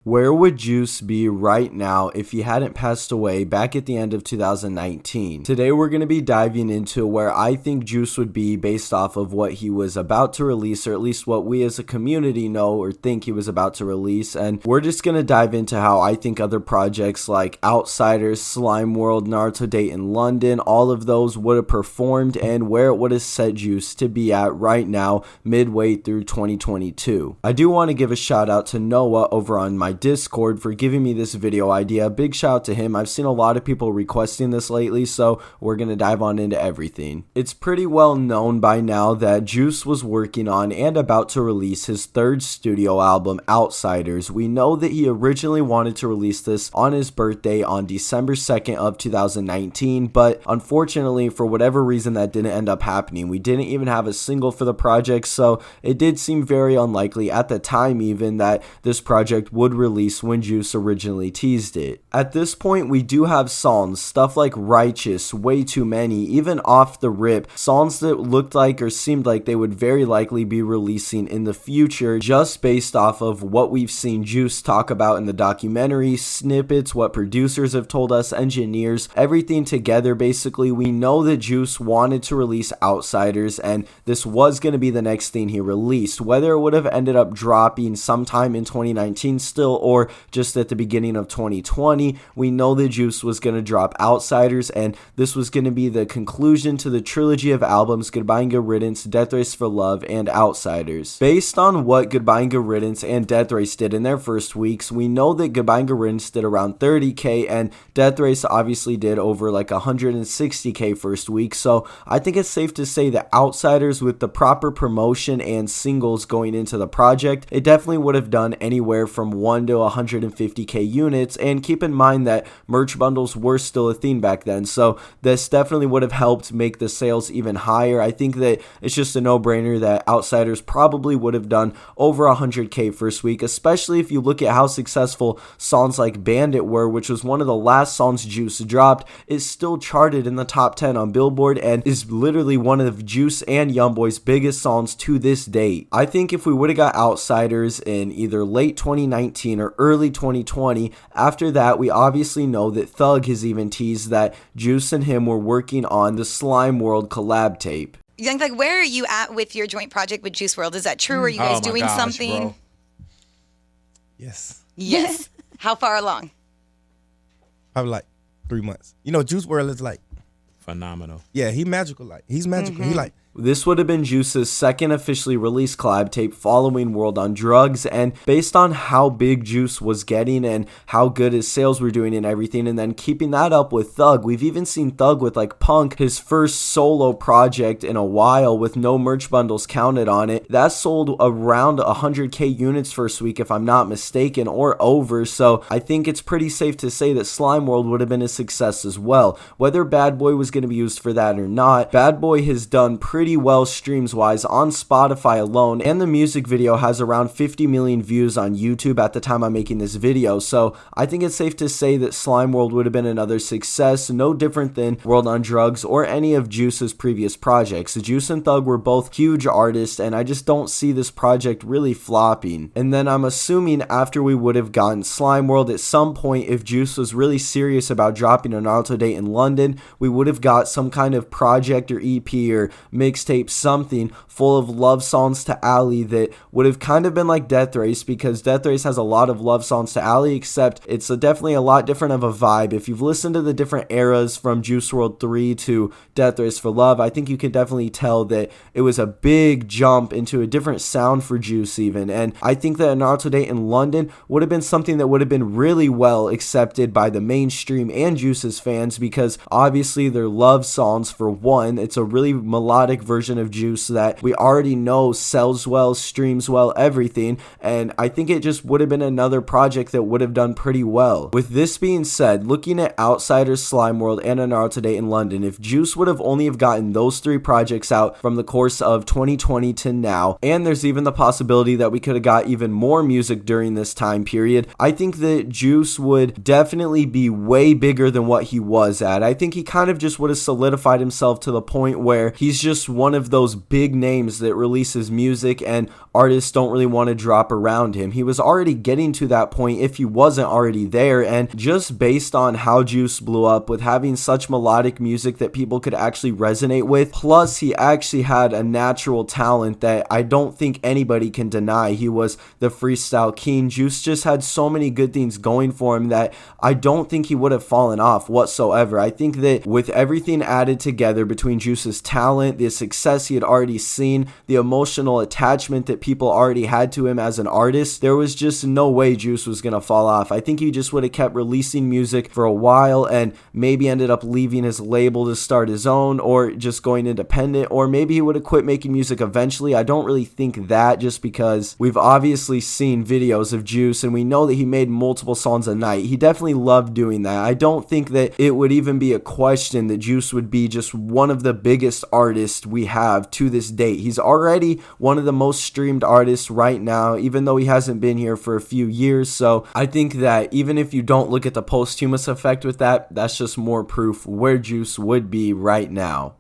Where would Juice be right now if he hadn't passed away back at the end of 2019? Today we're going to be diving into where I think Juice would be based off of what he was about to release, or at least what we as a community know or think he was about to release. And we're just going to dive into how I think other projects like Outsiders, Slime WRLD, Naruto Date in London, all of those would have performed and where it would have set Juice to be at right now midway through 2022. I do want to give a shout out to Noah over on my Discord for giving me this video idea. Big shout out to him. I've seen a lot of people requesting this lately, so we're gonna dive on into everything. It's pretty well known by now that Juice was working on and about to release his third studio album, Outsiders. We know that he originally wanted to release this on his birthday on December 2nd of 2019, but unfortunately for whatever reason that didn't end up happening. We didn't even have a single for the project, so it did seem very unlikely at the time even that this project would release when Juice originally teased it. At this point, we do have songs, stuff like Righteous, Way Too Many, even Off the Rip, songs that looked like or seemed like they would very likely be releasing in the future just based off of what we've seen Juice talk about in the documentary, snippets, what producers have told us, engineers, everything together. Basically, we know that Juice wanted to release Outsiders and this was going to be the next thing he released. Whether it would have ended up dropping sometime in 2019 still or just at the beginning of 2020, we know that Juice was going to drop Outsiders and this was going to be the conclusion to the trilogy of albums Goodbye and Good Riddance, Death Race for Love, and Outsiders. Based on what Goodbye and Good Riddance and Death Race did in their first weeks, we know that Goodbye and Good Riddance did around 30k and Death Race obviously did over like 160k first week, so I think it's safe to say that Outsiders, with the proper promotion and singles going into the project, it definitely would have done anywhere from 1 to 150k units. And keep in mind that merch bundles were still a thing back then, so this definitely would have helped make the sales even higher. I think that it's just a no-brainer that Outsiders probably would have done over 100k first week, especially if you look at how successful songs like Bandit were, which was one of the last songs Juice dropped. It's still charted in the top 10 on Billboard and is literally one of Juice and YoungBoy's biggest songs to this date. I think if we would have got Outsiders in either late 2019 or early 2020, after that we obviously know that Thug has even teased that Juice and him were working on the Slime WRLD collab tape. Young Thug, where are you at with your joint project with Juice WRLD? Is that true? Are you guys doing something? Bro. Yes. Yes. How far along? Probably like 3 months. You know, Juice WRLD is like phenomenal. Yeah, he magical. Like he's magical. He like. This would have been Juice's second officially released collab tape following World on Drugs, and based on how big Juice was getting and how good his sales were doing and everything, and then keeping that up with Thug, we've even seen Thug with like Punk, his first solo project in a while with no merch bundles counted on it. That sold around 100k units first week if I'm not mistaken, or over, so I think it's pretty safe to say that Slime WRLD would have been a success as well. Whether Bad Boy was going to be used for that or not, Bad Boy has done pretty well streams wise on Spotify alone, and the music video has around 50 million views on YouTube at the time I'm making this video, so I think it's safe to say that Slime WRLD would have been another success, no different than World on Drugs or any of Juice's previous projects. Juice and Thug were both huge artists, and I just don't see this project really flopping. And then I'm assuming after we would have gotten Slime WRLD, at some point, if Juice was really serious about dropping a Naruto Date in London, we would have got some kind of project or EP or mixtape, something full of love songs to Ali that would have kind of been like Death Race, because Death Race has a lot of love songs to Ali, except it's definitely a lot different of a vibe. If you've listened to the different eras from Juice WRLD 3 to Death Race for Love, I think you can definitely tell that it was a big jump into a different sound for Juice even, and I think that a Naruto Date in London would have been something that would have been really well accepted by the mainstream and Juice's fans, because obviously they're love songs for one. It's a really melodic version of Juice that we already know sells well, streams well, everything, and I think it just would have been another project that would have done pretty well. With this being said, looking at Outsiders, Slime WRLD, and a Naruto Date in London, if Juice would have only have gotten those three projects out from the course of 2020 to now, and there's even the possibility that we could have got even more music during this time period, I think that Juice would definitely be way bigger than what he was at. I think he kind of just would have solidified himself to the point where he's just one of those big names that releases music and artists don't really want to drop around him. He was already getting to that point if he wasn't already there, and just based on how Juice blew up with having such melodic music that people could actually resonate with, plus he actually had a natural talent that I don't think anybody can deny. He was the freestyle king. Juice just had so many good things going for him that I don't think he would have fallen off whatsoever. I think that with everything added together between Juice's talent, the success he had already seen, the emotional attachment that people already had to him as an artist, there was just no way Juice was going to fall off. I think he just would have kept releasing music for a while and maybe ended up leaving his label to start his own or just going independent, or maybe he would have quit making music eventually. I don't really think that, just because we've obviously seen videos of Juice and we know that he made multiple songs a night. He definitely loved doing that. I don't think that it would even be a question that Juice would be just one of the biggest artists we have to this date. He's already one of the most streamed artists right now, even though he hasn't been here for a few years. So I think that even if you don't look at the posthumous effect with that, that's just more proof where Juice would be right now.